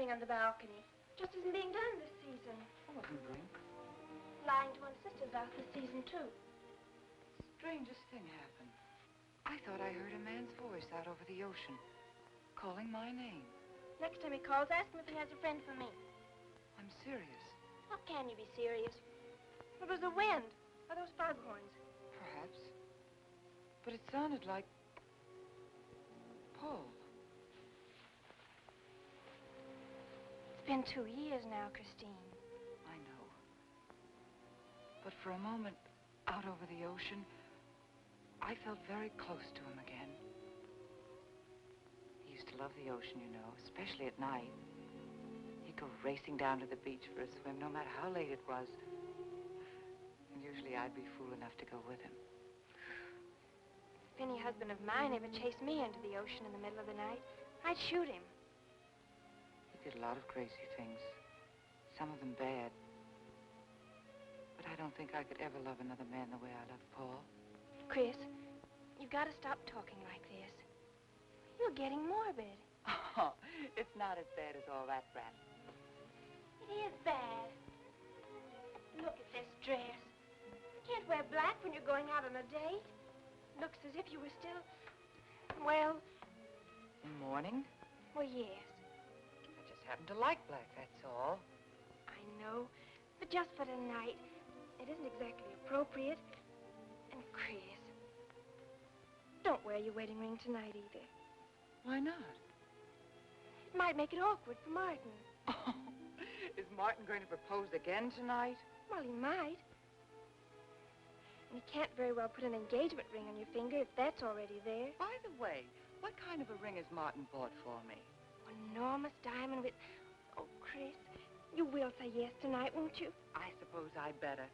sitting on the balcony. Just isn't being done this season. Oh, drink. Lying to one's sisters out this season, too. Strangest thing happened. I thought I heard a man's voice out over the ocean, calling my name. Next time he calls, ask him if he has a friend for me. I'm serious. How can you be serious? It was the wind, or those foghorns. Perhaps. But it sounded like Paul. It's been 2 years now, Christine. I know. But for a moment, out over the ocean, I felt very close to him again. He used to love the ocean, you know, especially at night. He'd go racing down to the beach for a swim, no matter how late it was. And usually I'd be fool enough to go with him. If any husband of mine ever chased me into the ocean in the middle of the night, I'd shoot him. He did a lot of crazy things, some of them bad. But I don't think I could ever love another man the way I loved Paul. Chris, you've got to stop talking like this. You're getting morbid. Oh, it's not as bad as all that, Brat. It is bad. Look at this dress. You can't wear black when you're going out on a date. Looks as if you were still, well... In mourning? Well, yes. I just happen to like black, that's all. I know, but just for tonight, it isn't exactly appropriate. And Chris, don't wear your wedding ring tonight either. Why not? It might make it awkward for Martin. Oh, is Martin going to propose again tonight? Well, he might. And you can't very well put an engagement ring on your finger if that's already there. By the way, what kind of a ring has Martin bought for me? An enormous diamond with... Oh, Chris, you will say yes tonight, won't you? I suppose I'd better.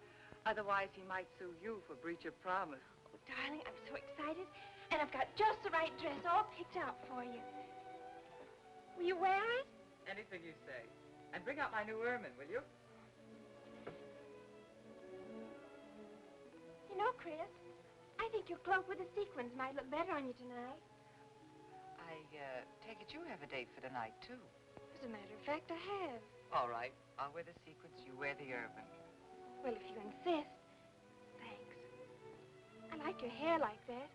Otherwise, he might sue you for breach of promise. Oh, darling, I'm so excited. And I've got just the right dress all picked out for you. Will you wear it? Anything you say. And bring out my new ermine, will you? You know, Chris, I think your cloak with the sequins might look better on you tonight. I take it you have a date for tonight, too. As a matter of fact, I have. All right. I'll wear the sequins, you wear the ermine. Well, if you insist. Thanks. I like your hair like that.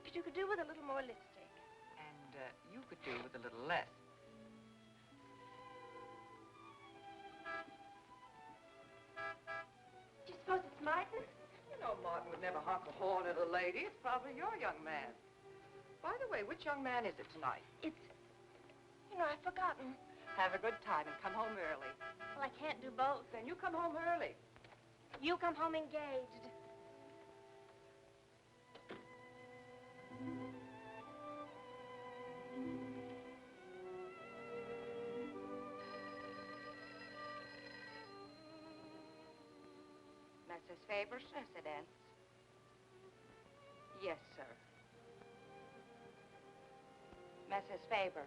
But you could do with a little more lipstick. And you could do with a little less. Do you suppose it's Martin? You know Martin would never honk a horn at a lady. It's probably your young man. By the way, which young man is it tonight? It's... You know, I've forgotten. Have a good time and come home early. Well, I can't do both. Then you come home early. You come home engaged. Mrs. Faber's residence? Yes, sir. Mrs. Faber.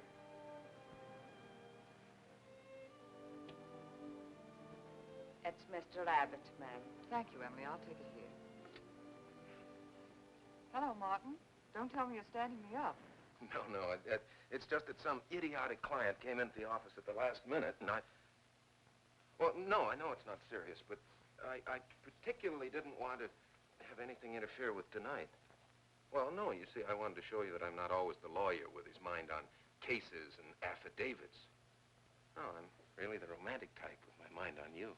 It's Mr. Abbott, ma'am. Thank you, Emily. I'll take it here. Hello, Martin. Don't tell me you're standing me up. No. It's just that some idiotic client came into the office at the last minute, and I... Well, no, I know it's not serious, but I particularly didn't want to have anything interfere with tonight. Well, no, you see, I wanted to show you that I'm not always the lawyer with his mind on cases and affidavits. No, I'm really the romantic type with my mind on you.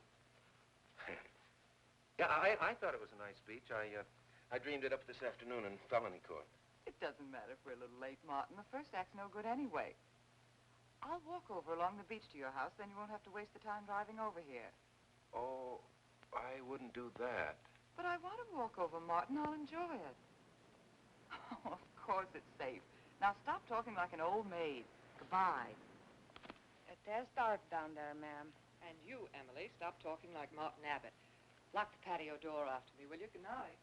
Yeah, I thought it was a nice speech. I dreamed it up this afternoon in felony court. It doesn't matter if we're a little late, Martin. The first act's no good anyway. I'll walk over along the beach to your house, then you won't have to waste the time driving over here. Oh, I wouldn't do that. But I want to walk over, Martin. I'll enjoy it. Oh, of course it's safe. Now stop talking like an old maid. Goodbye. It is dark down there, ma'am. And you, Emily, stop talking like Martin Abbott. Lock the patio door after me, will you? Good night.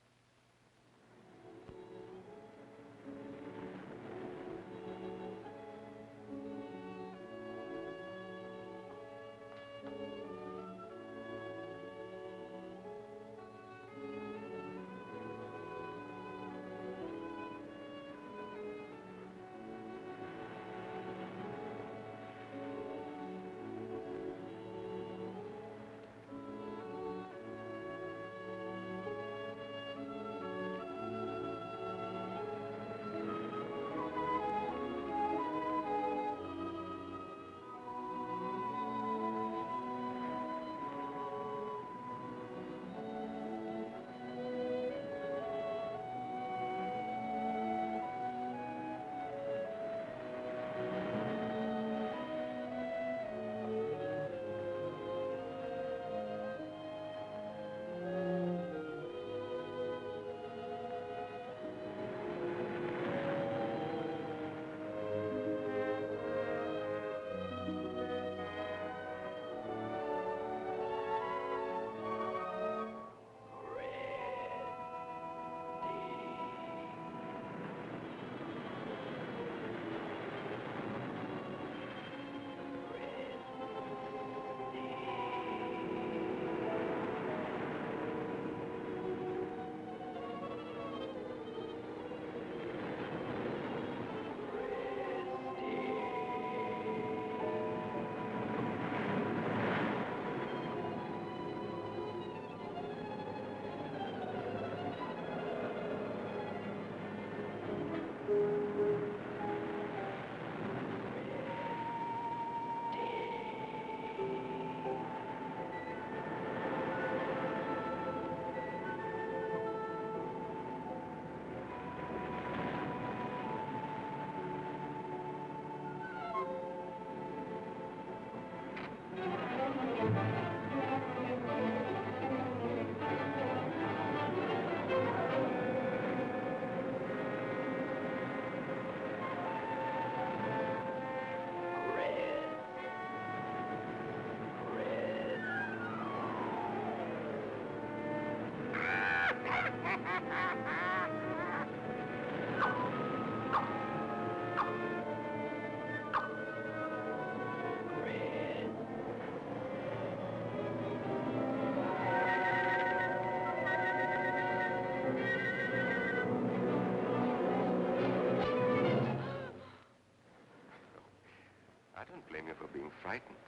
you for being frightened.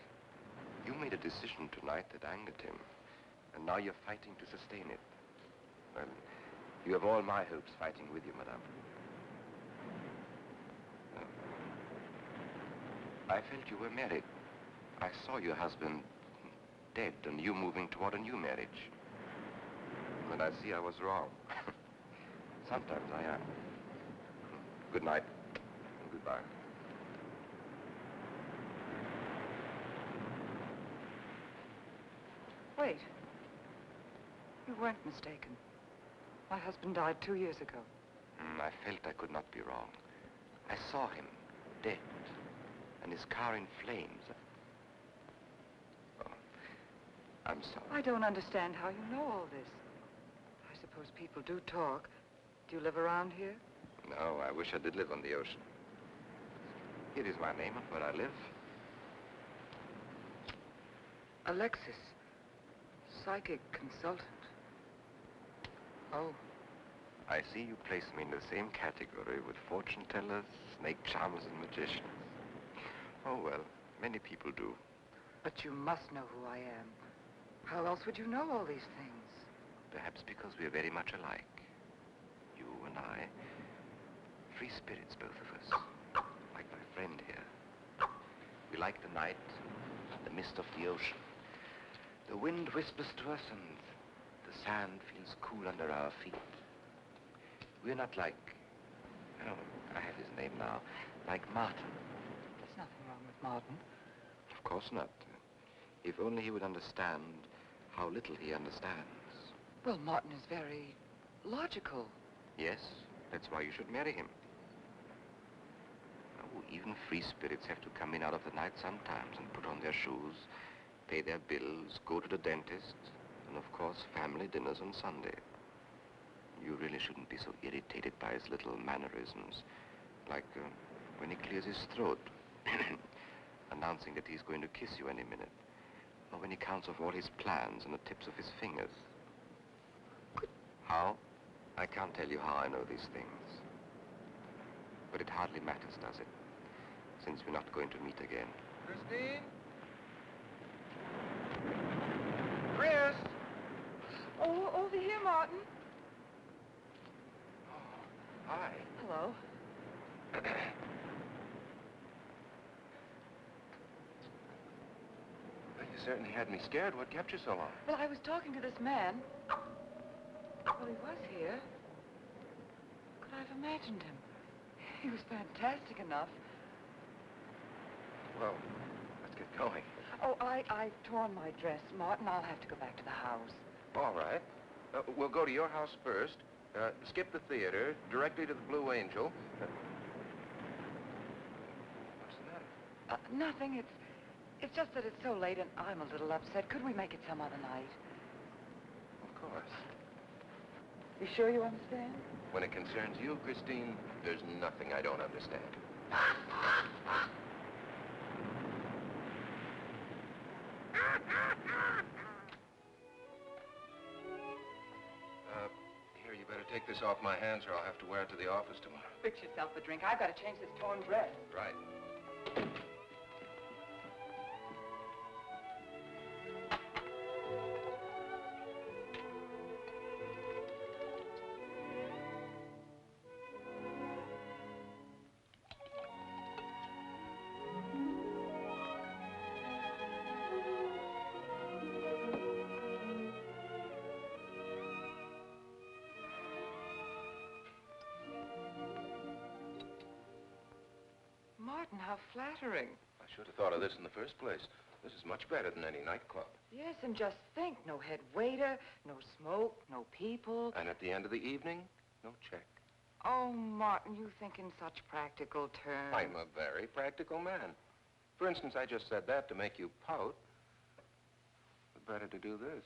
You made a decision tonight that angered him, and now you're fighting to sustain it. Well, you have all my hopes fighting with you, madame. I felt you were married. I saw your husband dead and you moving toward a new marriage. But I see I was wrong. Sometimes I am. Good night and goodbye. Wait. You weren't mistaken. My husband died 2 years ago. I felt I could not be wrong. I saw him dead and his car in flames. Oh, I'm sorry. I don't understand how you know all this. I suppose people do talk. Do you live around here? No, I wish I did live on the ocean. Here is my name and where I live. Alexis. Psychic consultant. Oh. I see you place me in the same category with fortune tellers, snake charmers, and magicians. Oh, well, many people do. But you must know who I am. How else would you know all these things? Perhaps because we are very much alike. You and I. Free spirits, both of us. Like my friend here. We like the night, the mist of the ocean. The wind whispers to us and the sand feels cool under our feet. We're not like, oh, I have his name now, like Martin. There's nothing wrong with Martin. Of course not. If only he would understand how little he understands. Well, Martin is very logical. Yes, that's why you should marry him. Oh, even free spirits have to come in out of the night sometimes and put on their shoes, pay their bills, go to the dentist, and of course, family dinners on Sunday. You really shouldn't be so irritated by his little mannerisms, like when he clears his throat, announcing that he's going to kiss you any minute, or when he counts off all his plans on the tips of his fingers. How? I can't tell you how I know these things. But it hardly matters, does it? Since we're not going to meet again. Christine? Chris! Oh, over here, Martin. Hi. Hello. Well, you certainly had me scared. What kept you so long? Well, I was talking to this man. Well, he was here. Could I have imagined him? He was fantastic enough. Well, let's get going. Oh, I've torn my dress, Martin. I'll have to go back to the house. All right. We'll go to your house first. Skip the theater, directly to the Blue Angel. What's the matter? Nothing. It's just that it's so late and I'm a little upset. Could we make it some other night? Of course. You sure you understand? When it concerns you, Christine, there's nothing I don't understand. Here, you better take this off my hands or I'll have to wear it to the office tomorrow. Fix yourself a drink. I've got to change this torn dress. Right. Martin, how flattering. I should have thought of this in the first place. This is much better than any nightclub. Yes, and just think, no head waiter, no smoke, no people. And at the end of the evening, no check. Oh, Martin, you think in such practical terms. I'm a very practical man. For instance, I just said that to make you pout. But better to do this.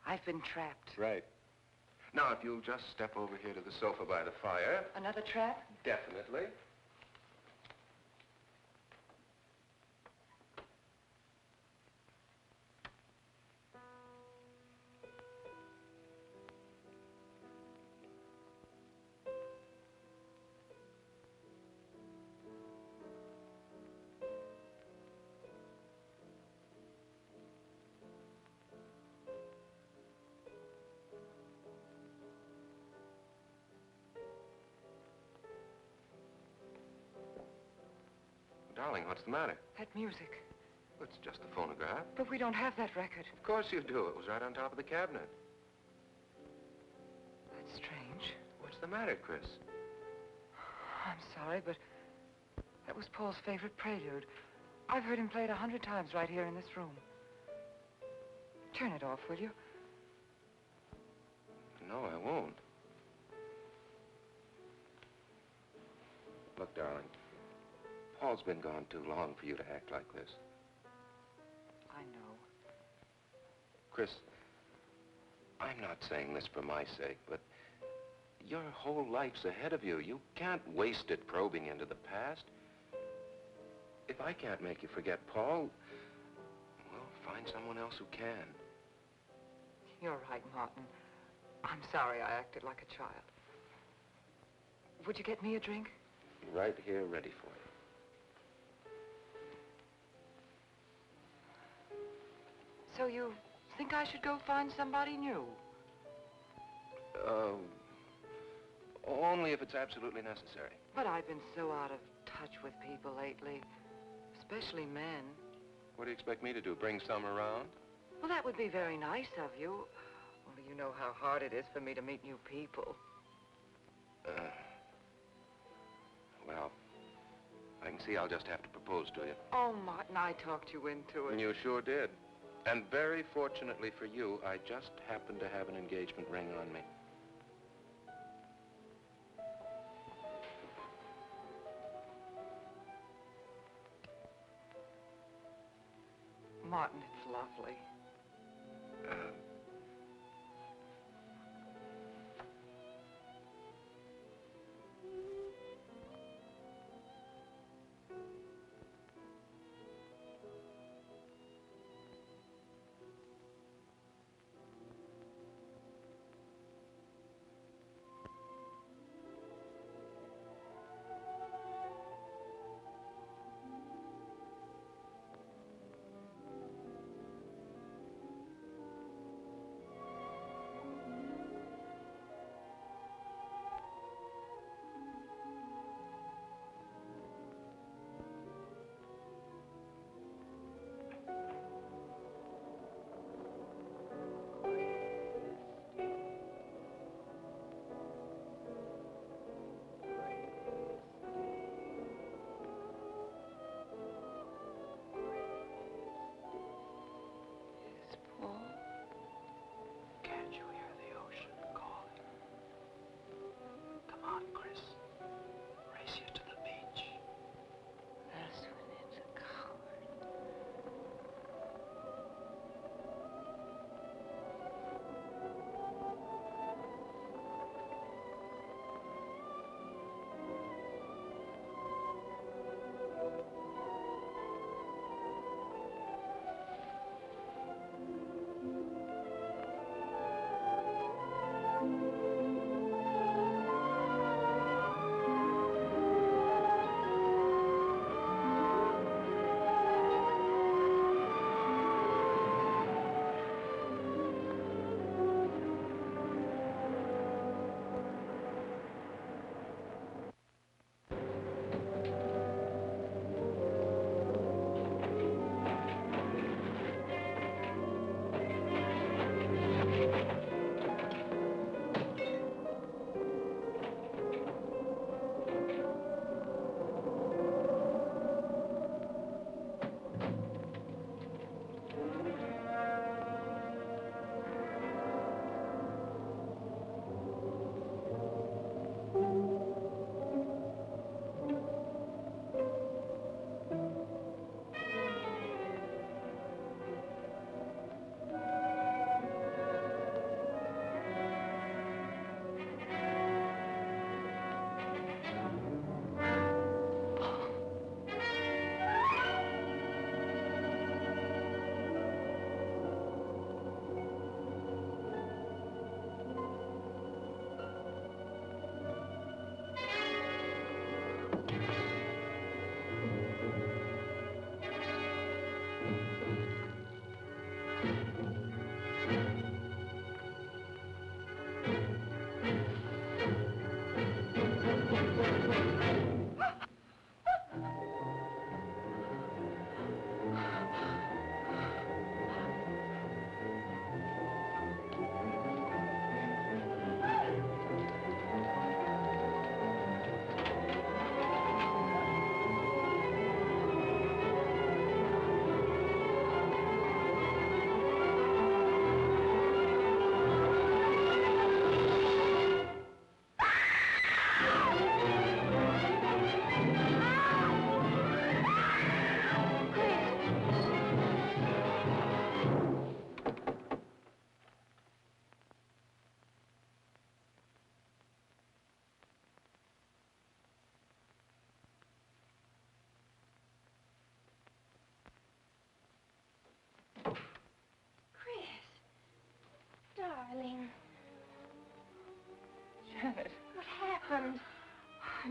I've been trapped. Right. Now, if you'll just step over here to the sofa by the fire. Another trap? Definitely. Darling, what's the matter? That music. It's just a phonograph. But we don't have that record. Of course you do. It was right on top of the cabinet. That's strange. What's the matter, Chris? I'm sorry, but that was Paul's favorite prelude. I've heard him play it 100 times right here in this room. Turn it off, will you? No, I won't. Look, darling, Paul's been gone too long for you to act like this. I know. Chris, I'm not saying this for my sake, but your whole life's ahead of you. You can't waste it probing into the past. If I can't make you forget Paul, well, find someone else who can. You're right, Martin. I'm sorry I acted like a child. Would you get me a drink? Right here, ready for you. So you think I should go find somebody new? Only if it's absolutely necessary. But I've been so out of touch with people lately, especially men. What do you expect me to do, bring some around? Well, that would be very nice of you. Only you know how hard it is for me to meet new people. Well, I can see I'll just have to propose to you. Oh, Martin, I talked you into it. You sure did. And very fortunately for you, I just happened to have an engagement ring on me. Martin, it's lovely.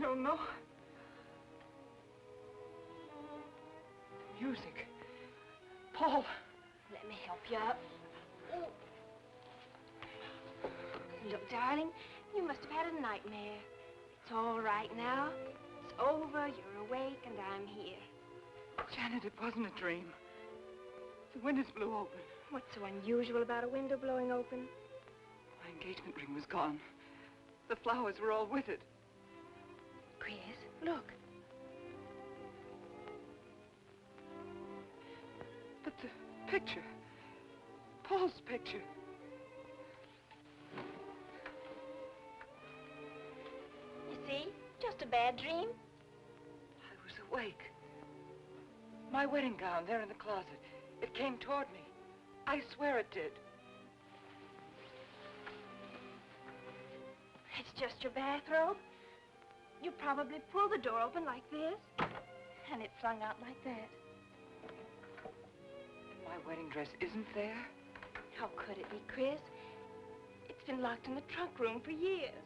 don't know. The music. Paul. Let me help you up. Ooh. Look, darling, you must have had a nightmare. It's all right now. It's over, you're awake, and I'm here. Janet, it wasn't a dream. The windows blew open. What's so unusual about a window blowing open? My engagement ring was gone. The flowers were all with it. Chris, look. But the picture. Paul's picture. You see? Just a bad dream. I was awake. My wedding gown there in the closet. It came toward me. I swear it did. It's just your bathrobe. You probably pulled the door open like this, and it flung out like that. And my wedding dress isn't there? How could it be, Chris? It's been locked in the trunk room for years.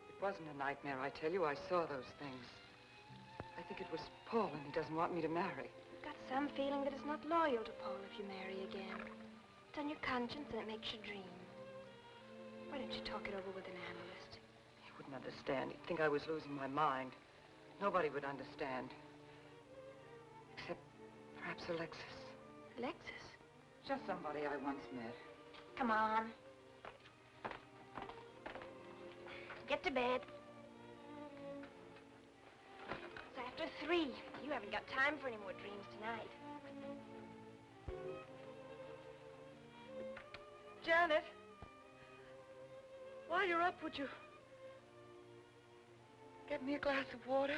It wasn't a nightmare, I tell you. I saw those things. I think it was Paul, and he doesn't want me to marry. I've got some feeling that it's not loyal to Paul if you marry again. It's on your conscience, and it makes you dream. Why don't you talk it over with an analyst? He wouldn't understand. He'd think I was losing my mind. Nobody would understand. Except perhaps Alexis. Alexis? Just somebody I once met. Come on. Get to bed. It's after 3. You haven't got time for any more dreams tonight. Janet, while you're up, would you get me a glass of water?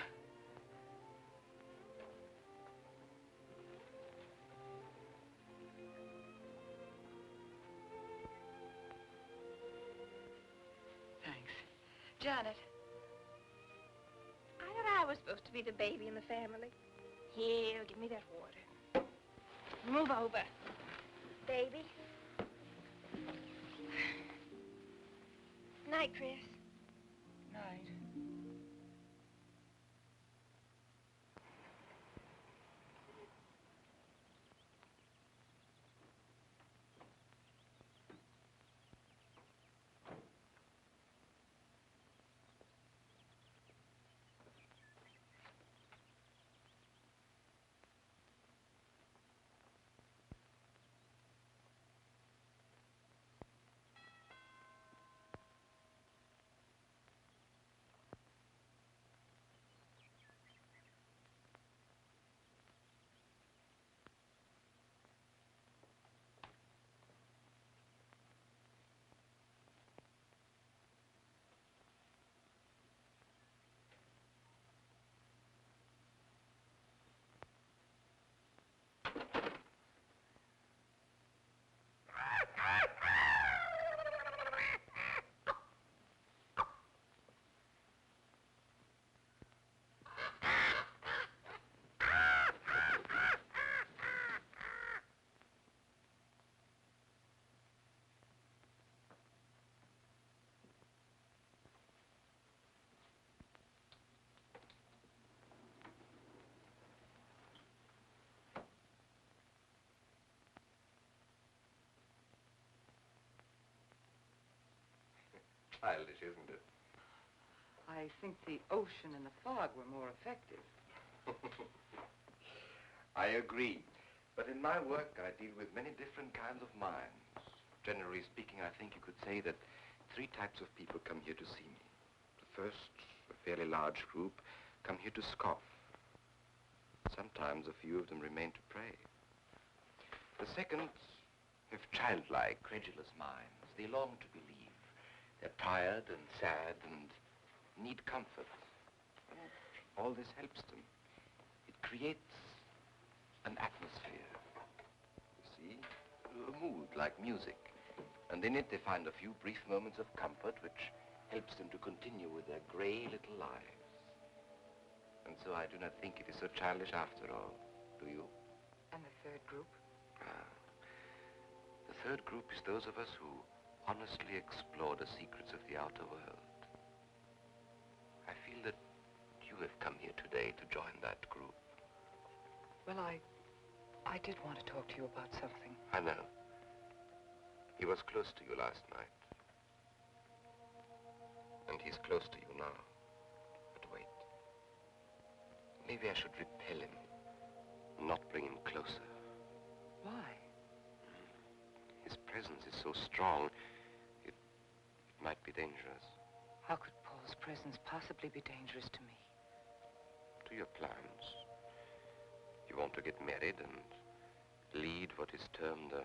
Thanks. Janet. I thought I was supposed to be the baby in the family. Here, give me that water. Move over. Baby. Night, Chris. Night. Childish, isn't it? I think the ocean and the fog were more effective. I agree. But in my work, I deal with many different kinds of minds. Generally speaking, I think you could say that 3 types of people come here to see me. The first, a fairly large group, come here to scoff. Sometimes a few of them remain to pray. The second have childlike, credulous minds. They long to believe. They're tired and sad and need comfort. And all this helps them. It creates an atmosphere. You see? A mood like music. And in it they find a few brief moments of comfort which helps them to continue with their gray little lives. And so I do not think it is so childish after all. Do you? And the third group? The third group is those of us who honestly explore the secrets of the outer world. have come here today to join that group? Well, I did want to talk to you about something. I know. He was close to you last night. And he's close to you now. But wait. Maybe I should repel him, not bring him closer. Why? His presence is so strong, it might be dangerous. How could Paul's presence possibly be dangerous to me? To your plans. You want to get married and lead what is termed a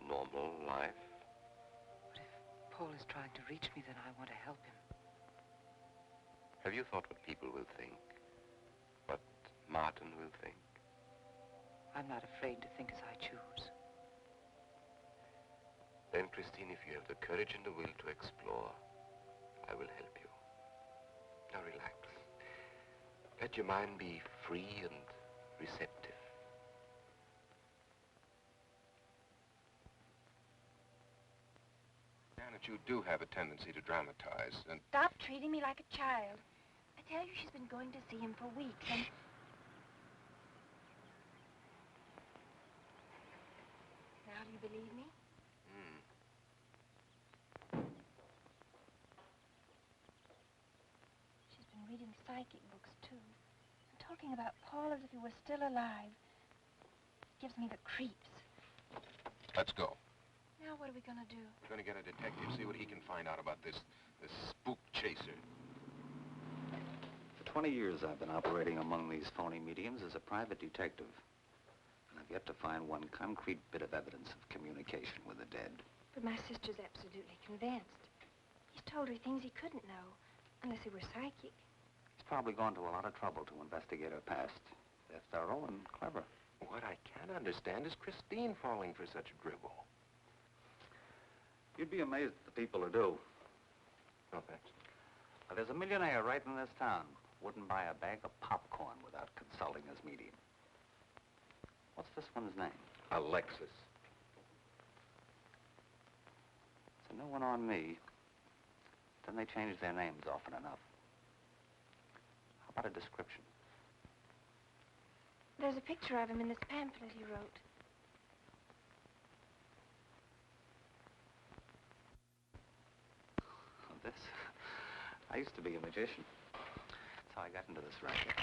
normal life. But if Paul is trying to reach me, then I want to help him. Have you thought what people will think? What Martin will think? I'm not afraid to think as I choose. Then, Christine, if you have the courage and the will to explore, I will help you. Now relax. Let your mind be free and receptive. Janet, you do have a tendency to dramatize, and... Stop treating me like a child. I tell you, she's been going to see him for weeks, and... Now do you believe me? She's been reading psychic books, too. And talking about Paul as if he were still alive. It gives me the creeps. Let's go. Now what are we going to do? We're going to get a detective, see what he can find out about this spook chaser. For 20 years, I've been operating among these phony mediums as a private detective. And I've yet to find one concrete bit of evidence of communication with the dead. But my sister's absolutely convinced. He's told her things he couldn't know, unless he were psychic. He's probably gone to a lot of trouble to investigate her past. They're thorough and clever. What I can't understand is Christine falling for such a dribble. You'd be amazed at the people who do. No, thanks. Well, there's a millionaire right in this town. Wouldn't buy a bag of popcorn without consulting his medium. What's this one's name? Alexis. It's a new one on me. Then they change their names often enough. How about a description? There's a picture of him in this pamphlet he wrote. This? I used to be a magician. That's how I got into this racket.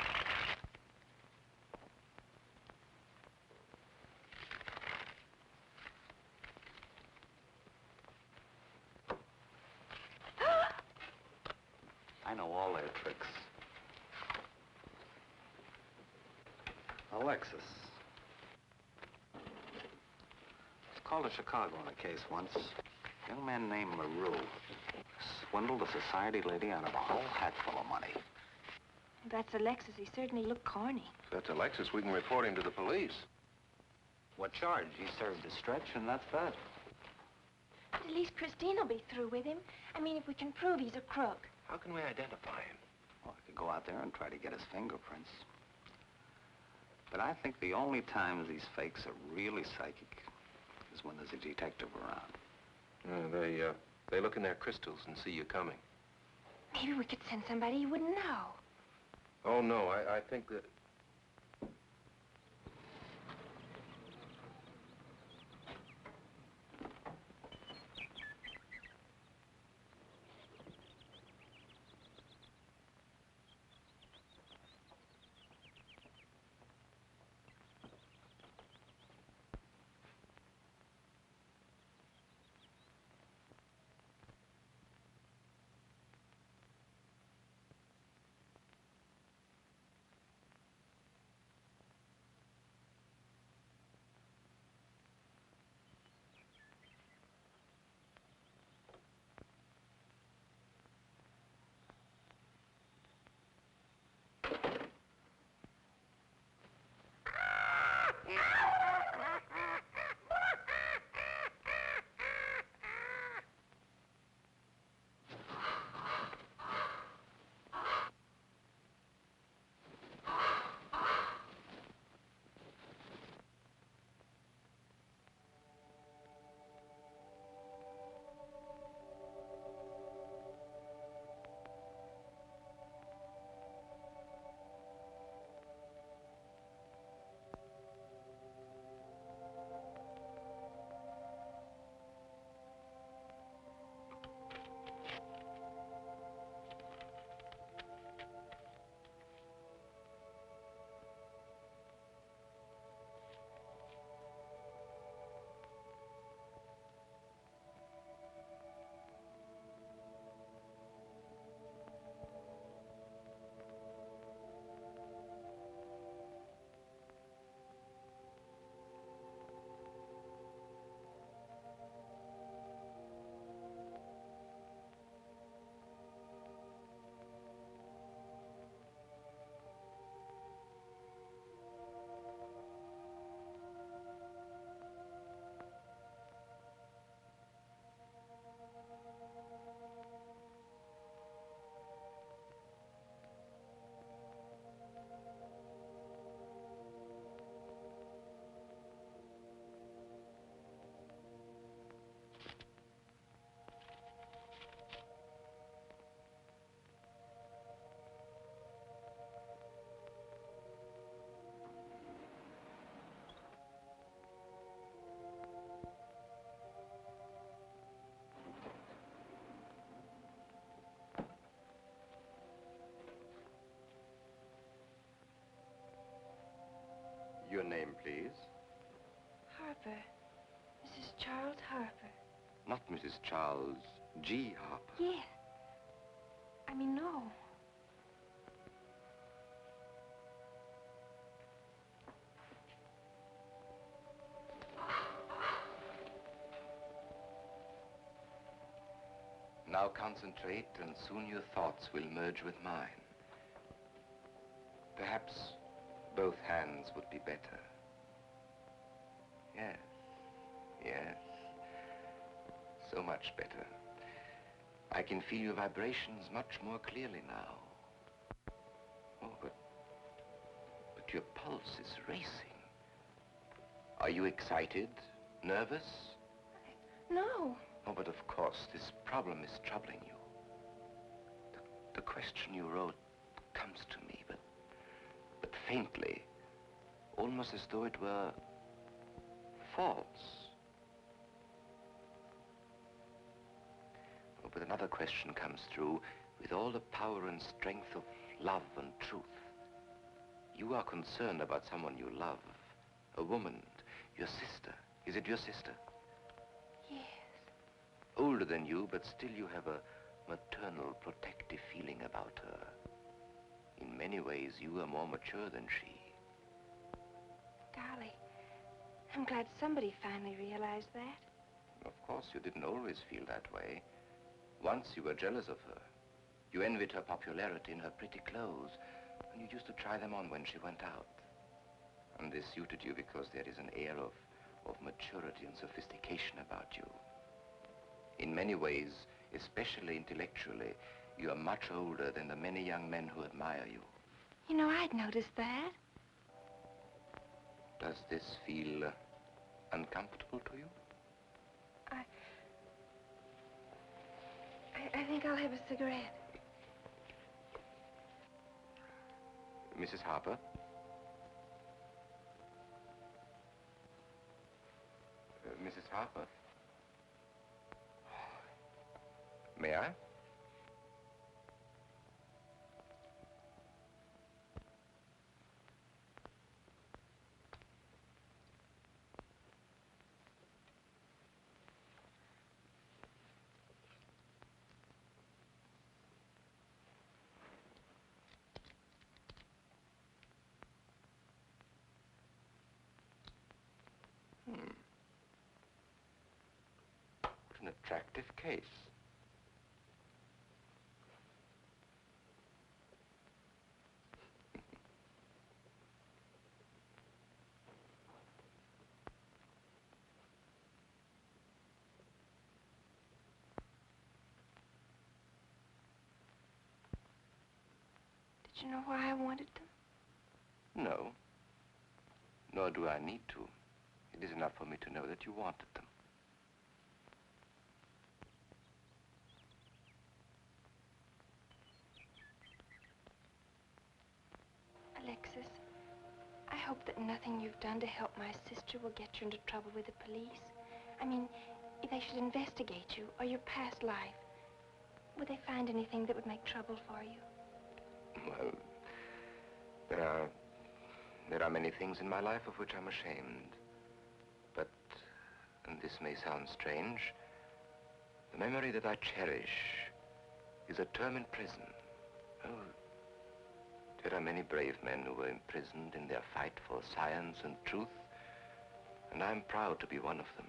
I know all their tricks. Alexis. It's called a Chicago on a case once. A young man named Muriel swindled a society lady out of a whole hatful of money. That's Alexis. He certainly looked corny. If that's Alexis, we can report him to the police. What charge? He served his stretch, and that's that. But at least Christine will be through with him. I mean, if we can prove he's a crook. How can we identify him? Well, I could go out there and try to get his fingerprints. But I think the only times these fakes are really psychic is when there's a detective around. They look in their crystals and see you coming. Maybe we could send somebody you wouldn't know. Oh, no, I think that... Charles G. Harper? Yes. I mean, no. Now concentrate, and soon your thoughts will merge with mine. Perhaps both hands would be better. Yes, yes. So much better. I can feel your vibrations much more clearly now. Oh, but your pulse is racing. Are you excited? Nervous? No. Oh, but of course, this problem is troubling you. The question you wrote comes to me, but faintly, almost as though it were false. Oh, but another question comes through with all the power and strength of love and truth. You are concerned about someone you love, a woman, your sister. Is it your sister? Yes. Older than you, but still you have a maternal, protective feeling about her. In many ways, you are more mature than she. Golly, I'm glad somebody finally realized that. Of course, you didn't always feel that way. Once you were jealous of her. You envied her popularity in her pretty clothes, and you used to try them on when she went out. And this suited you because there is an air of maturity and sophistication about you. In many ways, especially intellectually, you are much older than the many young men who admire you. You know, I'd noticed that. Does this feel uncomfortable to you? I think I'll have a cigarette. Mrs. Harper? Mrs. Harper? May I? What an attractive case. Did you know why I wanted them? No. Nor do I need to. It is enough for me to know that you wanted them. Alexis, I hope that nothing you've done to help my sister will get you into trouble with the police. I mean, if they should investigate you or your past life, would they find anything that would make trouble for you? Well, there are many things in my life of which I'm ashamed. But, and this may sound strange, the memory that I cherish is a term in prison. Oh, there are many brave men who were imprisoned in their fight for science and truth, and I'm proud to be one of them.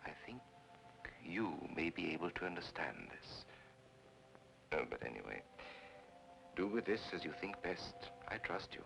I think you may be able to understand this. Oh, but anyway, do with this as you think best. I trust you.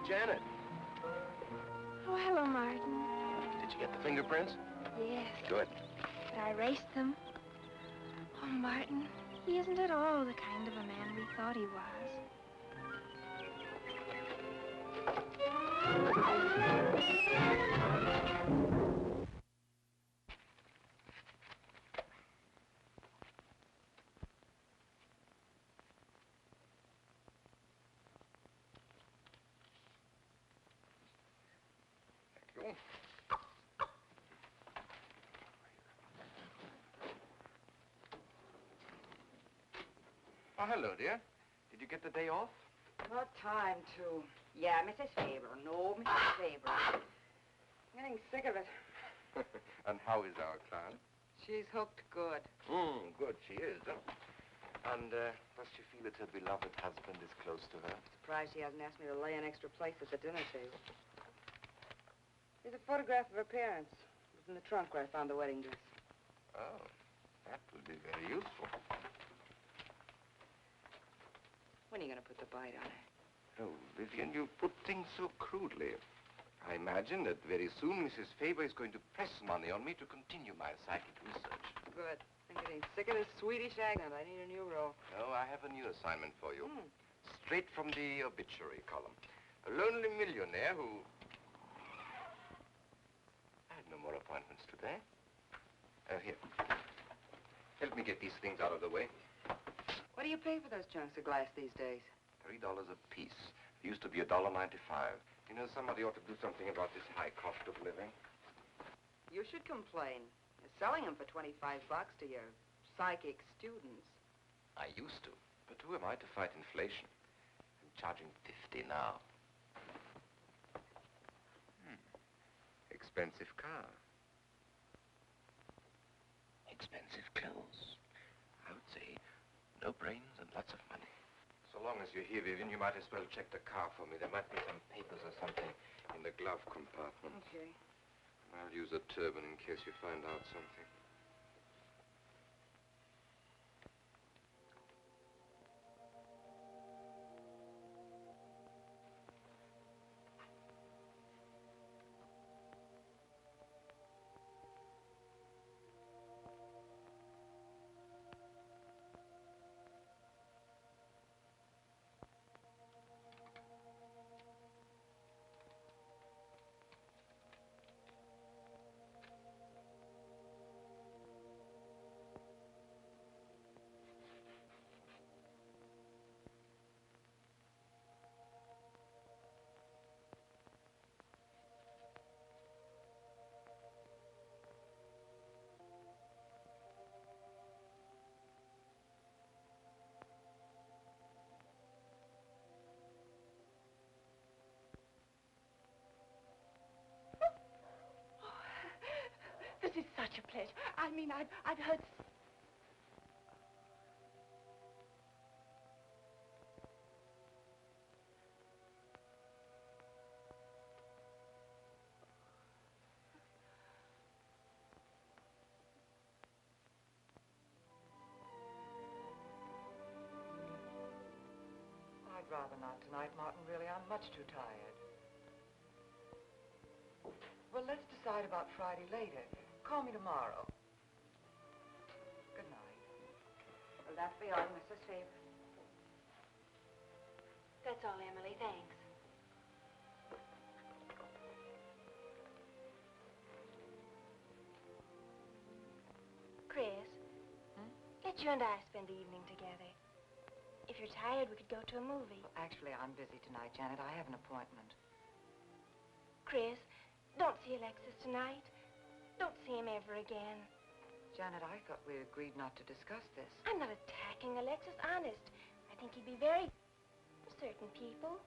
Janet. Oh, hello, Martin. Did you get the fingerprints? Yes, Good. but I erased them. Oh, Martin, he isn't at all the kind of a man we thought he was. Thank you. Oh, hello, dear. Did you get the day off? Not time to. Yeah, Mrs. Faber. No, Mrs. Faber. I'm getting sick of it. And how is our client? She's hooked good. Good, she is, huh? And does she feel that her beloved husband is close to her? Surprised she hasn't asked me to lay an extra place at the dinner table. Here's a photograph of her parents. It was in the trunk where I found the wedding dress. Oh, that will be very useful. When are you going to put the bite on her? Oh, Vivian, you put things so crudely. I imagine that very soon Mrs. Faber is going to press money on me to continue my psychic research. Good. I'm getting sick of this Swedish accent. I need a new role. No, I have a new assignment for you. Straight from the obituary column. A lonely millionaire who... I had no more appointments today. Here. Help me get these things out of the way. What do you pay for those chunks of glass these days? $3 a piece. It used to be $1.95. You know, somebody ought to do something about this high cost of living. You should complain. You're selling them for 25 bucks to your psychic students. I used to. But who am I to fight inflation? I'm charging 50 now. Expensive car. Expensive clothes. I would say no brains and lots of money. So long as you're here, Vivian, you might as well check the car for me. There might be some papers or something in the glove compartment. Okay. I'll use a turban in case you find out something. This is such a pleasure. I mean, I've heard... I'd rather not tonight, Martin, really. I'm much too tired. Well, let's decide about Friday later. Call me tomorrow. Good night. Will that be all, Mrs. Faber? That's all, Emily. Thanks. Chris, let you and I spend the evening together. If you're tired, we could go to a movie. Well, actually, I'm busy tonight, Janet. I have an appointment. Chris, don't see Alexis tonight. Don't see him ever again. Janet, I thought we agreed not to discuss this. I'm not attacking Alexis, honest. I think he'd be very... for certain people.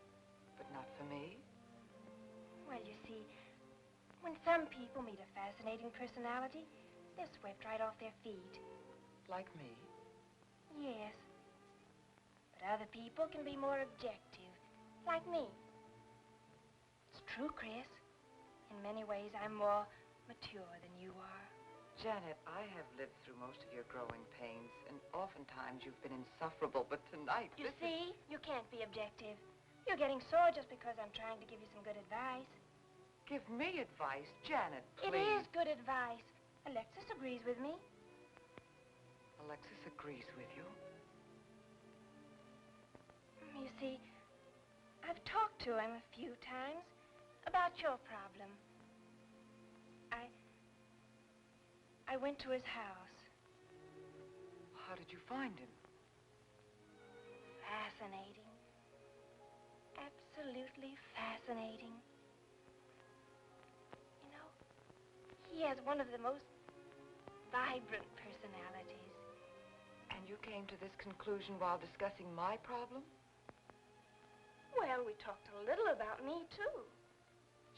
But not for me? Well, you see, when some people meet a fascinating personality, they're swept right off their feet. Like me? Yes. But other people can be more objective, like me. It's true, Chris. In many ways, I'm more mature than you are. Janet, I have lived through most of your growing pains, and oftentimes you've been insufferable, but tonight... You see? You can't be objective. You're getting sore just because I'm trying to give you some good advice. Give me advice, Janet, please. It is good advice. Alexis agrees with me. Alexis agrees with you. You see, I've talked to him a few times about your problem. I went to his house. How did you find him? Fascinating. Absolutely fascinating. You know, he has one of the most vibrant personalities. And you came to this conclusion while discussing my problem? Well, we talked a little about me, too.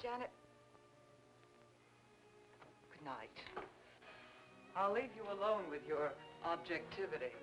Janet, good night. I'll leave you alone with your objectivity.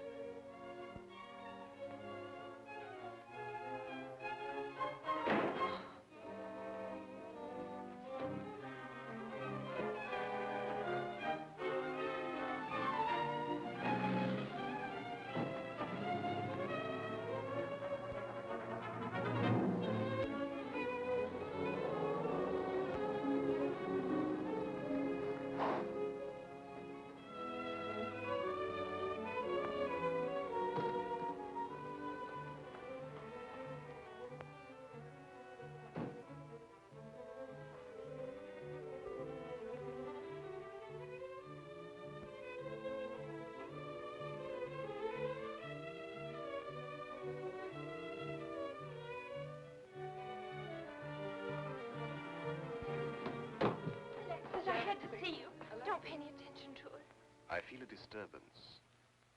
I feel a disturbance.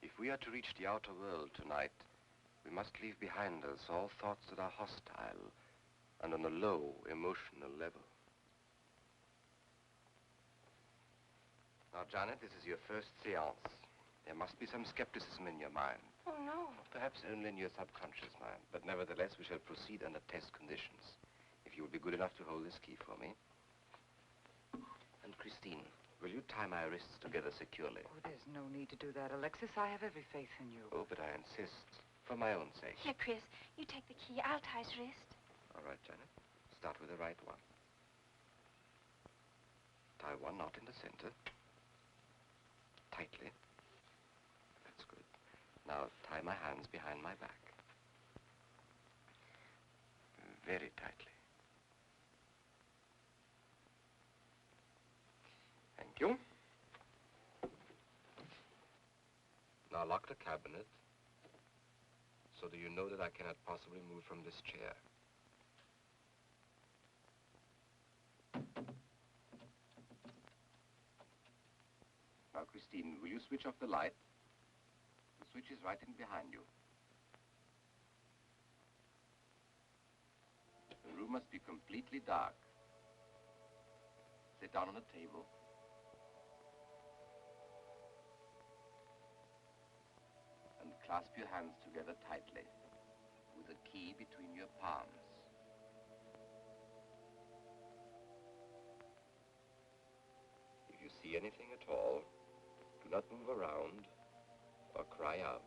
If we are to reach the outer world tonight, we must leave behind us all thoughts that are hostile and on a low emotional level. Now, Janet, this is your first séance. There must be some skepticism in your mind. Oh, no. Perhaps only in your subconscious mind, but nevertheless we shall proceed under test conditions. If you will be good enough to hold this key for me. And Christine, will you tie my wrists together securely? Oh, there's no need to do that, Alexis. I have every faith in you. Oh, but I insist, for my own sake. Here, Chris, you take the key. I'll tie his wrist. All right, Janet. Start with the right one. Tie one knot in the center. Tightly. That's good. Now tie my hands behind my back. Very tightly. Thank you. Now lock the cabinet so that you know that I cannot possibly move from this chair. Now, Christine, will you switch off the light? The switch is right in behind you. The room must be completely dark. Sit down on a table. And clasp your hands together tightly, with the key between your palms. If you see anything at all, do not move around or cry out.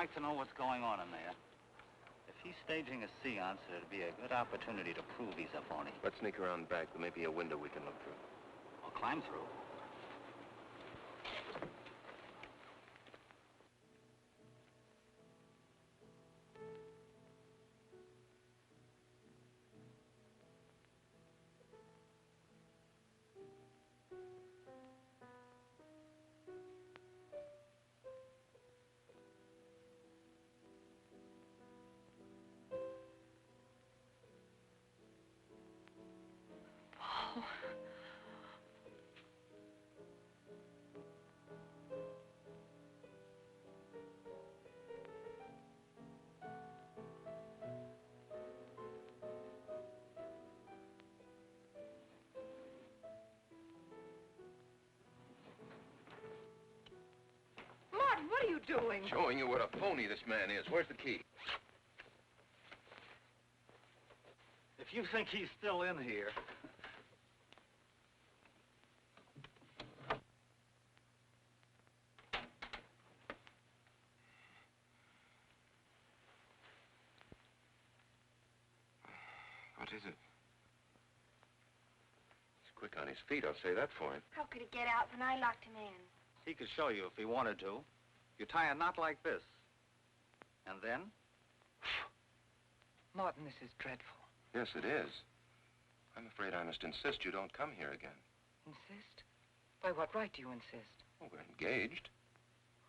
like to know what's going on in there. If he's staging a séance, it'd be a good opportunity to prove he's a phony. Let's sneak around back. There may be a window we can look through. Or climb through. What are you doing? Showing you what a phony this man is. Where's the key? If you think he's still in here... What is it? He's quick on his feet, I'll say that for him. How could he get out when I locked him in? He could show you if he wanted to. You tie a knot like this. And then? Martin, this is dreadful. Yes, it is. I'm afraid I must insist you don't come here again. Insist? By what right do you insist? Oh, we're engaged.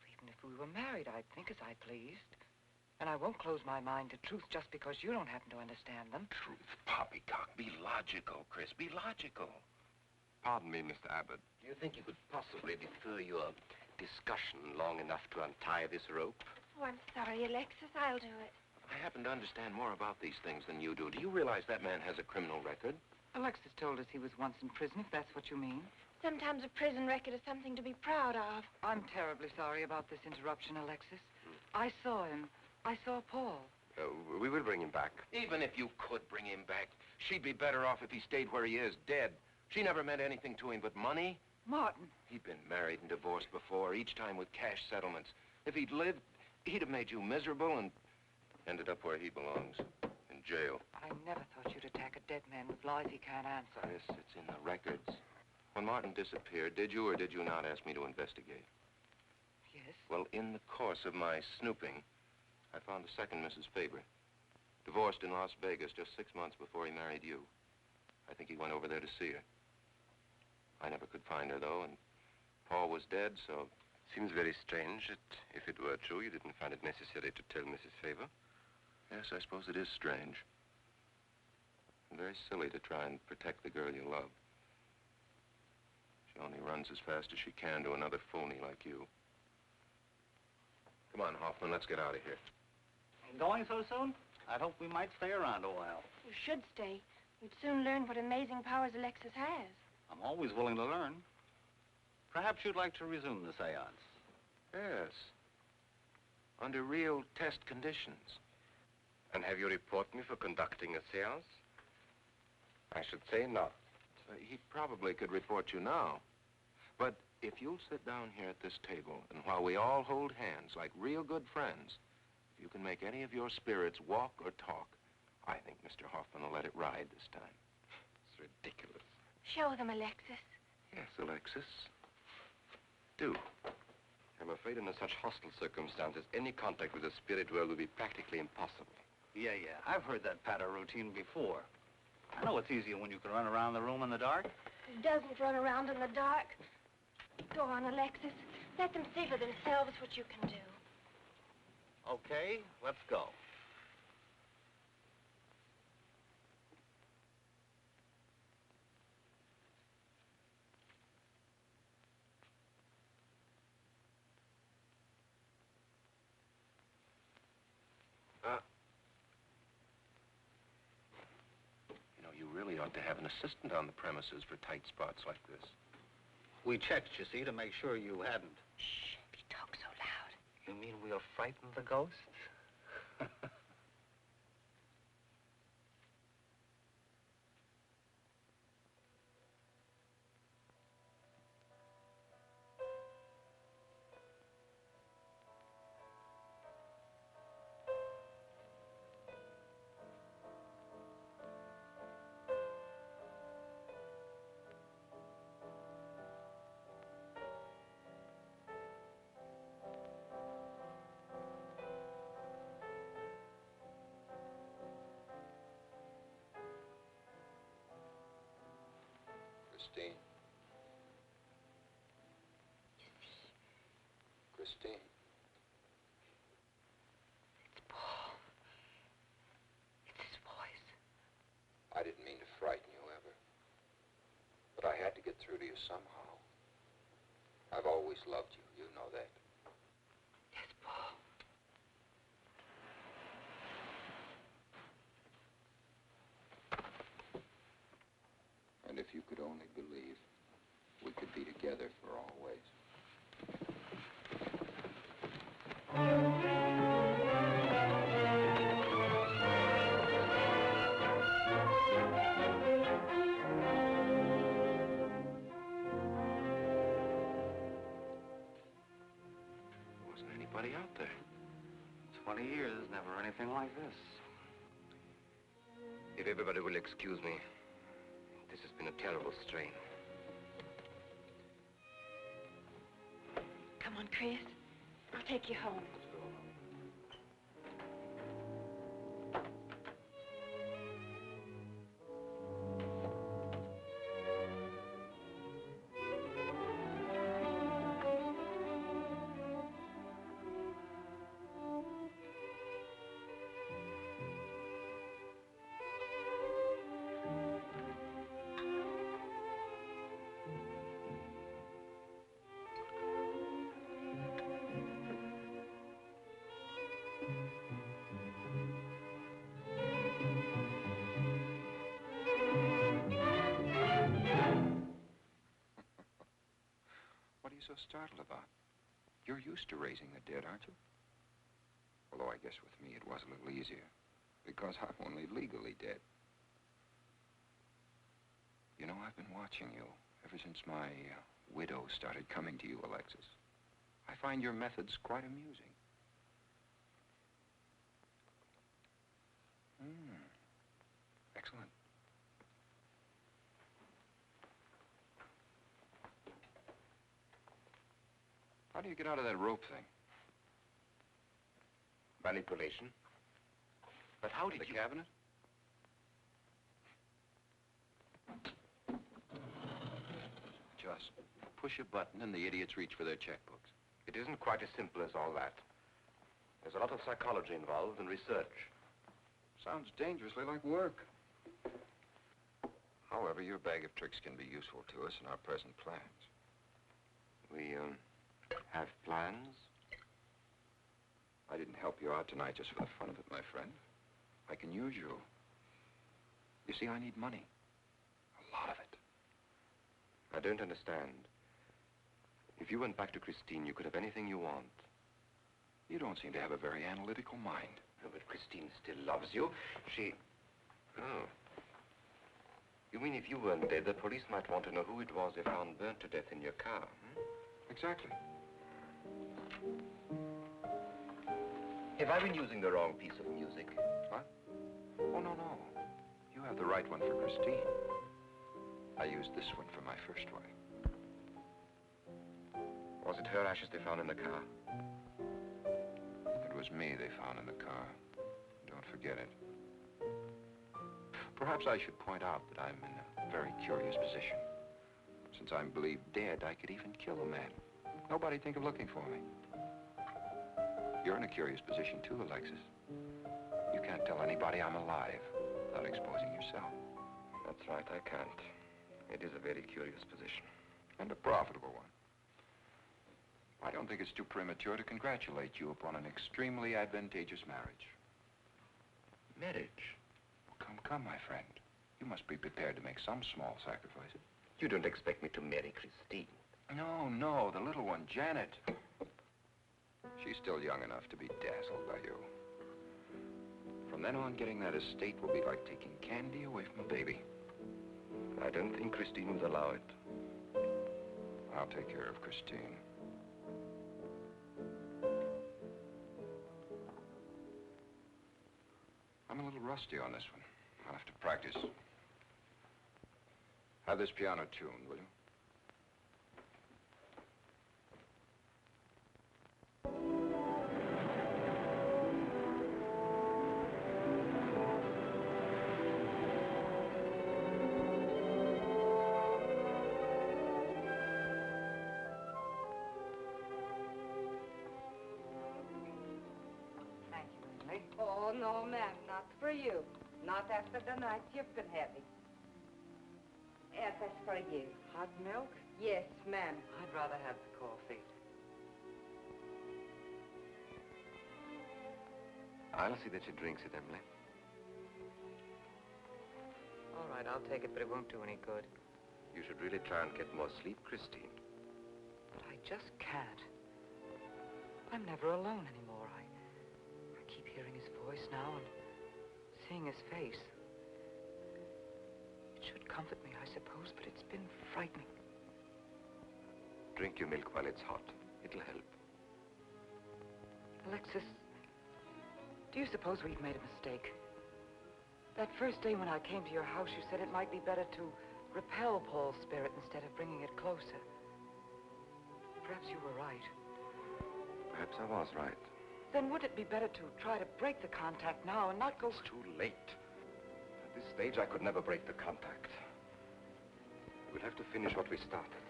Well, even if we were married, I'd think as I pleased. And I won't close my mind to truth just because you don't happen to understand them. Truth, poppycock. Be logical, Chris. Be logical. Pardon me, Mr. Abbott. Do you think you could possibly defer your discussion long enough to untie this rope? Oh, I'm sorry, Alexis. I'll do it. I happen to understand more about these things than you do. Do you realize that man has a criminal record? Alexis told us he was once in prison, if that's what you mean. Sometimes a prison record is something to be proud of. I'm terribly sorry about this interruption, Alexis. I saw him. I saw Paul. We will bring him back. Even if you could bring him back, she'd be better off if he stayed where he is, dead. She never meant anything to him but money. Martin. He'd been married and divorced before, each time with cash settlements. If he'd lived, he'd have made you miserable and ended up where he belongs, in jail. I never thought you'd attack a dead man with lies he can't answer. Yes, it's in the records. When Martin disappeared, did you or did you not ask me to investigate? Yes? Well, in the course of my snooping, I found the second Mrs. Faber, divorced in Las Vegas just 6 months before he married you. I think he went over there to see her. I never could find her, though, and Paul was dead, so... Seems very strange that if it were true, you didn't find it necessary to tell Mrs. Faber. Yes, I suppose it is strange. And very silly to try and protect the girl you love. She only runs as fast as she can to another phony like you. Come on, Hoffman, let's get out of here. Going so soon? I'd hope we might stay around a while. You should stay. You'd soon learn what amazing powers Alexis has. I'm always willing to learn. Perhaps you'd like to resume the séance. Yes. Under real test conditions. And have you report me for conducting a séance? I should say not. He probably could report you now. But if you'll sit down here at this table, and while we all hold hands like real good friends, if you can make any of your spirits walk or talk, I think Mr. Hoffman will let it ride this time. It's ridiculous. Show them, Alexis. Yes, Alexis. Do. I'm afraid under such hostile circumstances, any contact with the spirit world will be practically impossible. Yeah. I've heard that patter routine before. I know it's easier when you can run around the room in the dark. Who doesn't run around in the dark? Go on, Alexis. Let them see for themselves what you can do. Okay, let's go. You really ought to have an assistant on the premises for tight spots like this. We checked, you see, to make sure you hadn't. Shh, if you talk so loud. You mean we'll frighten the ghosts? Christine. It's Paul. It's his voice. I didn't mean to frighten you ever. But I had to get through to you somehow. I've always loved you. You know that. Yes, Paul. And if you could only believe, we could be together for always. Wasn't anybody out there? 20 years, never anything like this. If everybody will excuse me, this has been a terrible strain. Come on, Chris. I'll take you home. What are you so startled about? You're used to raising the dead, aren't you? Although I guess with me it was a little easier, because I'm only legally dead. You know, I've been watching you ever since my widow started coming to you, Alexis. I find your methods quite amusing. Excellent. How do you get out of that rope thing? Manipulation. But how did The you... cabinet? Just push a button and the idiots reach for their checkbooks. It isn't quite as simple as all that. There's a lot of psychology involved and research. Sounds dangerously like work. However, your bag of tricks can be useful to us in our present plans. We, have plans? I didn't help you out tonight just for the fun of it, my friend. I can use you. You see, I need money. A lot of it. I don't understand. If you went back to Christine, you could have anything you want. You don't seem to have a very analytical mind. No, but Christine still loves you. She... Oh. You mean if you weren't dead, the police might want to know who it was they found burnt to death in your car, hmm? Exactly. Have I been using the wrong piece of music? What? Oh, no. You have the right one for Christine. I used this one for my first wife. Was it her ashes they found in the car? It was me they found in the car. Don't forget it. Perhaps I should point out that I'm in a very curious position. Since I'm believed dead, I could even kill a man. Nobody'd think of looking for me. You're in a curious position too, Alexis. You can't tell anybody I'm alive without exposing yourself. That's right, I can't. It is a very curious position. And a profitable one. I don't think it's too premature to congratulate you upon an extremely advantageous marriage. Marriage? Come, my friend. You must be prepared to make some small sacrifices. You don't expect me to marry Christine? No, the little one, Janet. She's still young enough to be dazzled by you. From then on, getting that estate will be like taking candy away from a baby. I don't think Christine would allow it. I'll take care of Christine. I'm a little rusty on this one. I'll have to practice. Have this piano tuned, will you? no, ma'am, not for you. Not after the night you've been having. Yes, that's for you. Hot milk? Yes, ma'am. I'd rather have the coffee. I'll see that she drinks it, Emily. All right, I'll take it, but it won't do any good. You should really try and get more sleep, Christine. But I just can't. I'm never alone anymore. I keep hearing his voice now and seeing his face. It should comfort me, I suppose, but it's been frightening. Drink your milk while it's hot. It'll help. Alexis, do you suppose we've made a mistake? That first day when I came to your house, you said it might be better to repel Paul's spirit instead of bringing it closer. Perhaps you were right. Perhaps I was right. Then would it be better to try to break the contact now and not go... It's too late. At this stage, I could never break the contact. We'll have to finish what we started.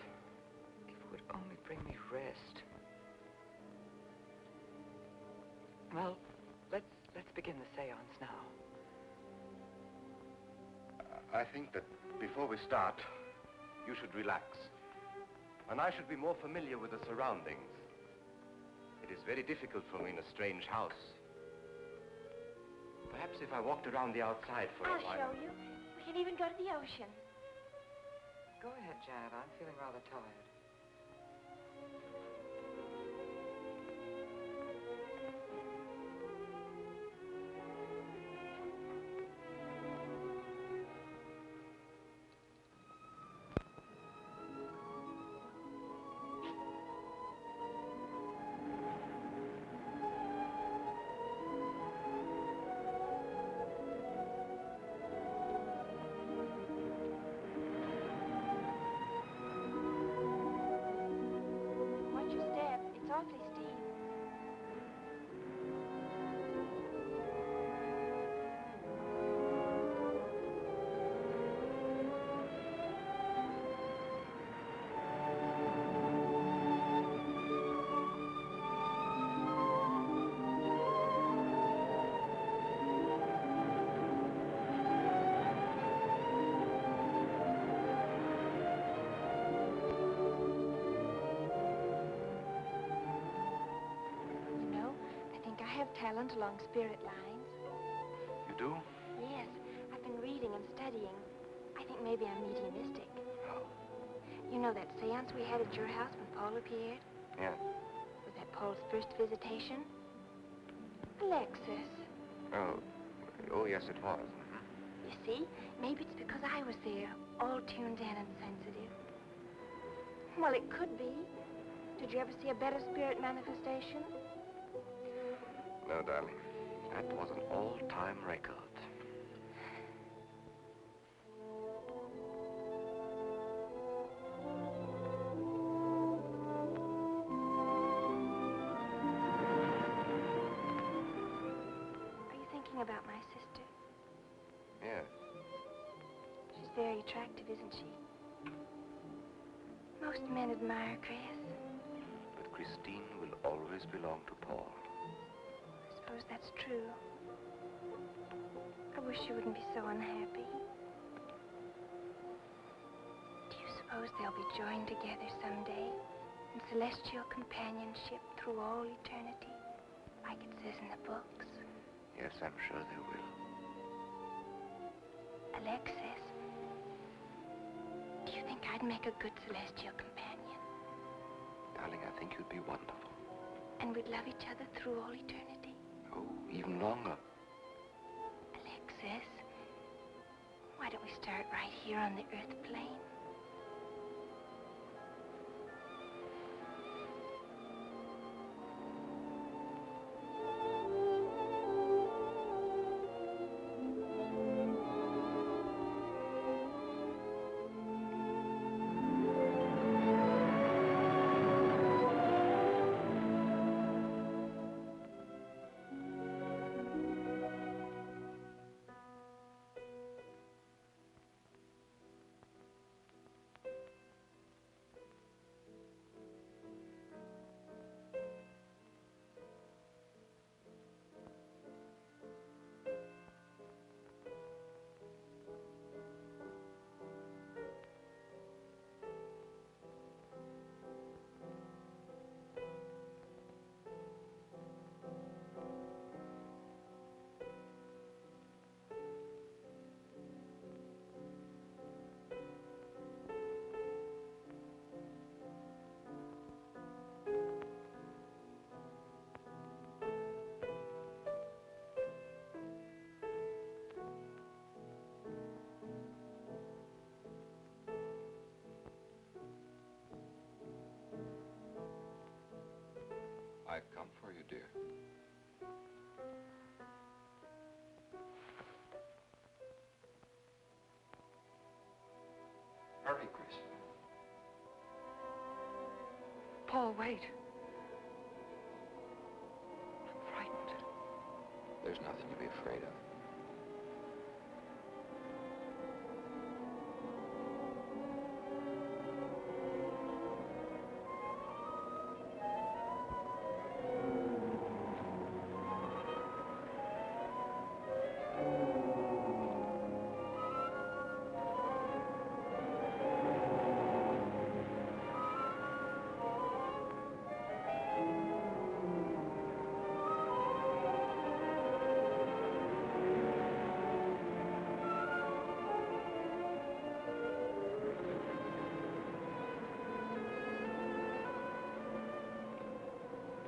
If it would only bring me rest. Well, let's begin the séance now. I think that before we start, you should relax. And I should be more familiar with the surroundings. It is very difficult for me in a strange house. Perhaps if I walked around the outside for a while... I'll show you. We can even go to the ocean. Go ahead, Janet. I'm feeling rather tired. Awfully steep. Talent along spirit lines. You do? Yes, I've been reading and studying. I think maybe I'm mediumistic. Oh. You know that séance we had at your house when Paul appeared? Yeah. Was that Paul's first visitation? Alexis. Oh, yes, it was. You see, maybe it's because I was there, all tuned in and sensitive. Well, it could be. Did you ever see a better spirit manifestation? No, darling. That was an all-time record. Are you thinking about my sister? Yes. She's very attractive, isn't she? Most men admire Chris. But Christine will always belong to Paul. I suppose that's true. I wish you wouldn't be so unhappy. Do you suppose they'll be joined together someday in celestial companionship through all eternity, like it says in the books? Yes, I'm sure they will. Alexis, do you think I'd make a good celestial companion? Darling, I think you'd be wonderful. And we'd love each other through all eternity? Oh, even longer. Alexis, why don't we start right here on the earth plane? I've come for you, dear. Hurry, Chris. Paul, wait. I'm frightened. There's nothing to be afraid of.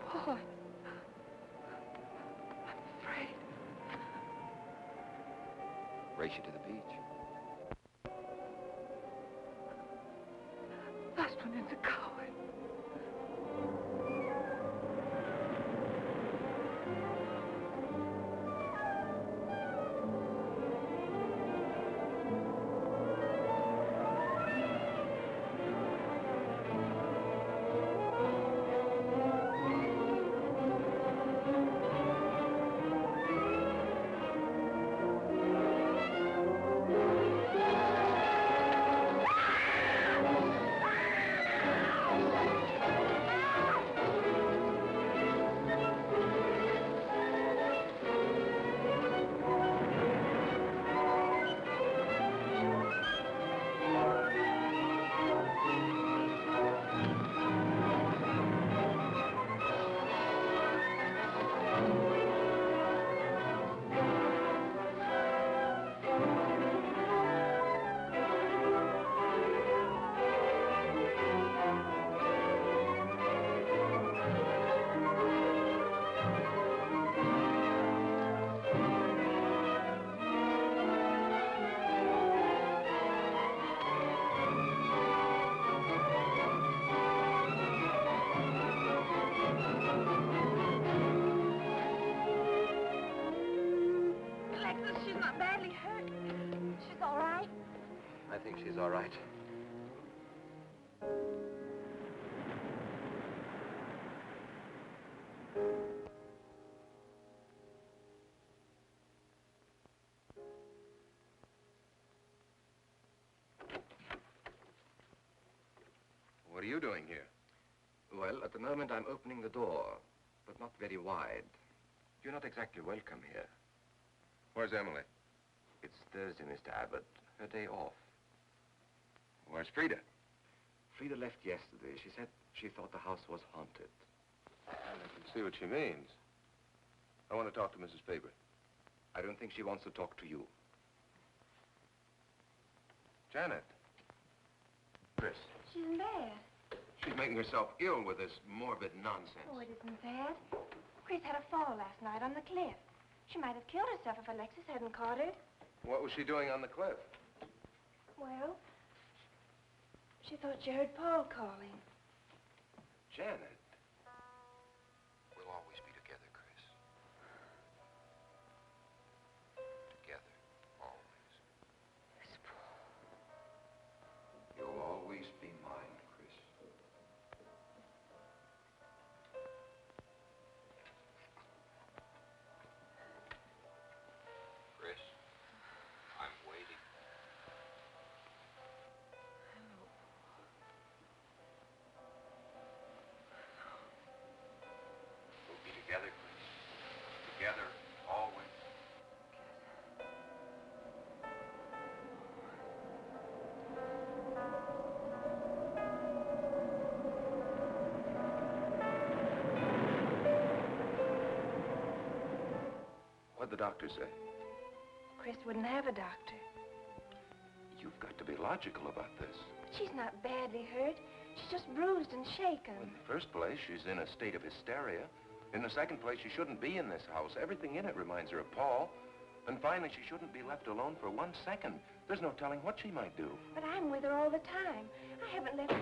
Paul, I'm afraid. Race you to the beach. Last one is a coward. I think she's all right. What are you doing here? Well, at the moment I'm opening the door, but not very wide. You're not exactly welcome here. Where's Emily? It's Thursday, Mr. Abbott. Her day off. Where's Frida? Frida left yesterday. She said she thought the house was haunted. I can see what she means. I want to talk to Mrs. Faber. I don't think she wants to talk to you. Janet. Chris. She's in bed. She's making herself ill with this morbid nonsense. Oh, it isn't bad. Chris had a fall last night on the cliff. She might have killed herself if Alexis hadn't caught her. What was she doing on the cliff? Well, she thought she heard Paul calling. Janet. We'll always be together, Chris. Together, always. Miss Paul. You'll always be mine, Chris. Chris, I'm waiting. We'll be together, Chris. Together, always. What'd the doctor say? Chris wouldn't have a doctor. You've got to be logical about this. But she's not badly hurt. She's just bruised and shaken. In the first place, she's in a state of hysteria. In the second place, she shouldn't be in this house. Everything in it reminds her of Paul. And finally, she shouldn't be left alone for 1 second. There's no telling what she might do. But I'm with her all the time. I haven't left...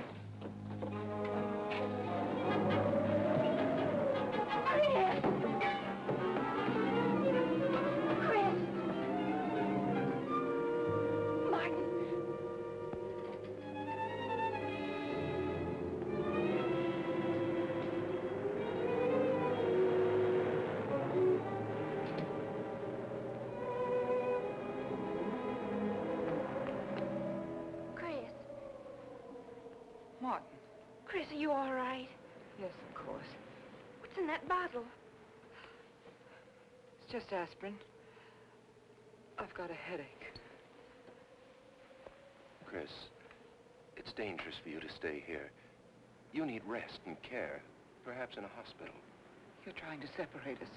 that bottle? It's just aspirin. I've got a headache. Chris, it's dangerous for you to stay here. You need rest and care, perhaps in a hospital. You're trying to separate us.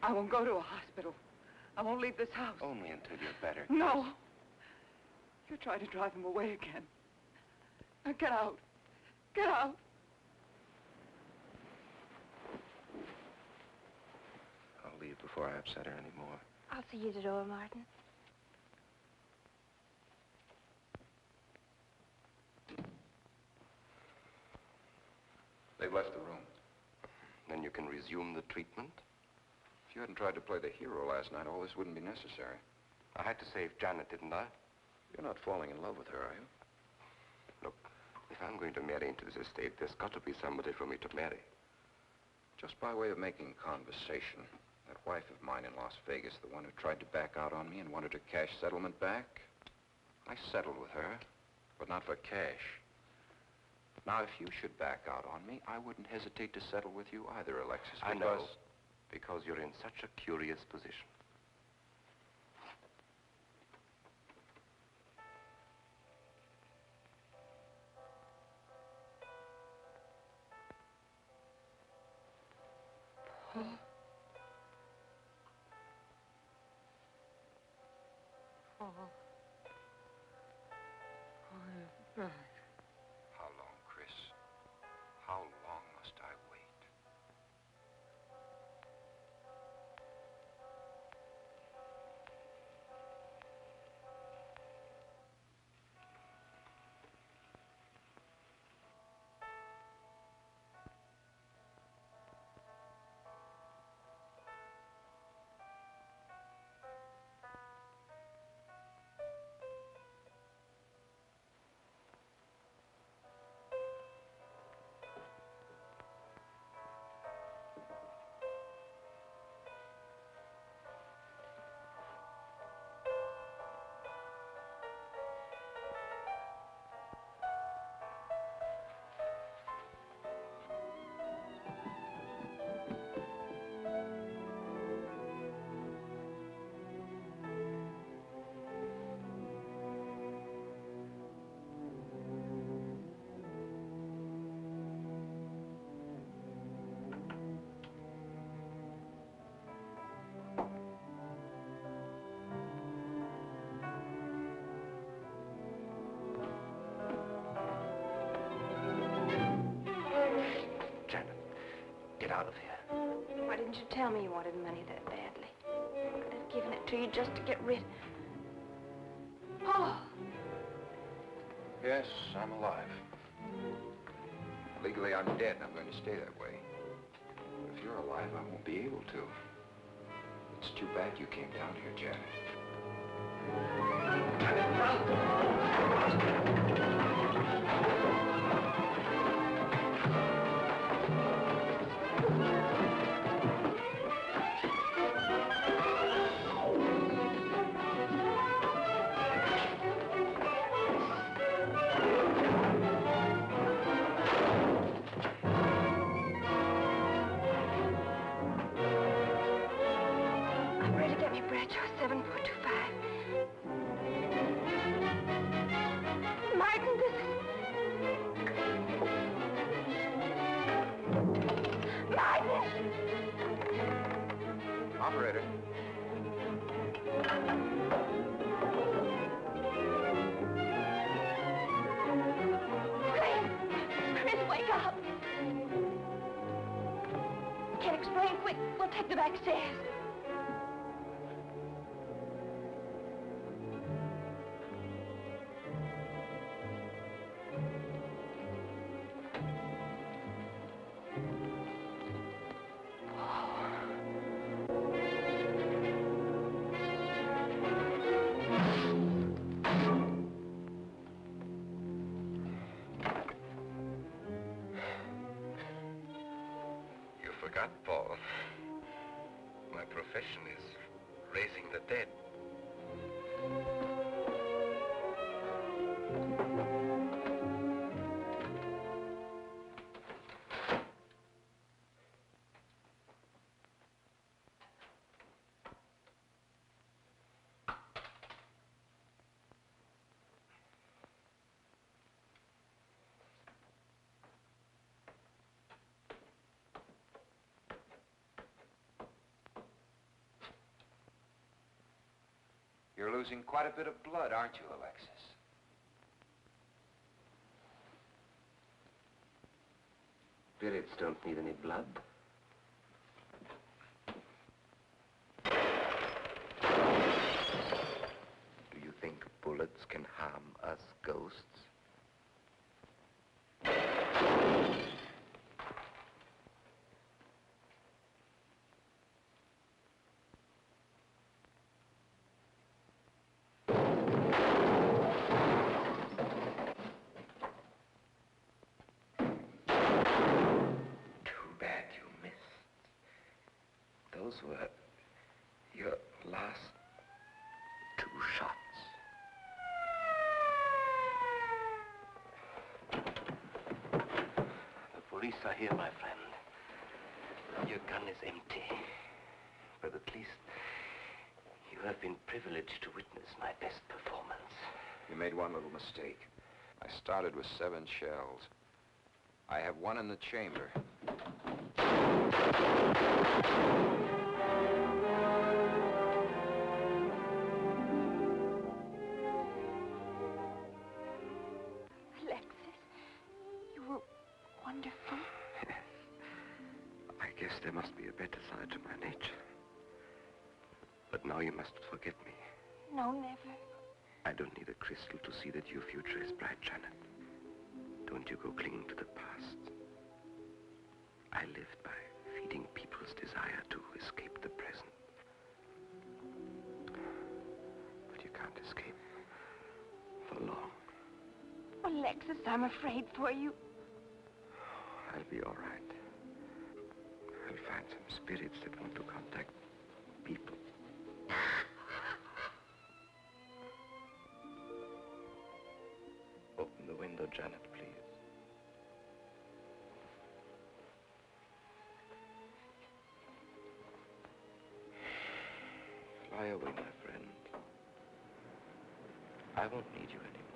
I won't go to a hospital. I won't leave this house. Only until you're better. No. You're trying to drive him away again. Now get out. Get out. I'll leave before I upset her anymore. I'll see you at the door, Martin. They've left the room. Then you can resume the treatment? If you hadn't tried to play the hero last night, all this wouldn't be necessary. I had to save Janet, didn't I? You're not falling in love with her, are you? Look, if I'm going to marry into this estate, there's got to be somebody for me to marry. Just by way of making conversation, that wife of mine in Las Vegas, the one who tried to back out on me and wanted her cash settlement back, I settled with her, but not for cash. Now, if you should back out on me, I wouldn't hesitate to settle with you either, Alexis, I know, because you're in such a curious position. How long, Chris? How long must I wait? Get out of here. Why didn't you tell me you wanted money that badly? I could have given it to you just to get rid. Paul! Yes, I'm alive. Legally, I'm dead, and I'm going to stay that way. But if you're alive, I won't be able to. It's too bad you came down here, Janet. Operator. Chris, wake up! Can't explain quick. We'll take the back stairs. Forgot, Paul. My profession is raising the dead. You're losing quite a bit of blood, aren't you, Alexis? Spirits don't need any blood. Do you think bullets can harm us ghosts? Those were your last 2 shots. The police are here, my friend. Your gun is empty. But at least you have been privileged to witness my best performance. You made one little mistake. I started with 7 shells. I have 1 in the chamber. Alexis, you were wonderful. Yes. I guess there must be a better side to my nature. But now you must forget me. No, never. I don't need a crystal to see that your future is bright, Janet. Don't you go clinging to the past. I lived by feeding people's desire to escape the present. But you can't escape for long. Alexis, I'm afraid for you. I'll be all right. I'll find some spirits that want to contact people. Open the window, Janet, please. Fly away, my friend. I won't need you anymore.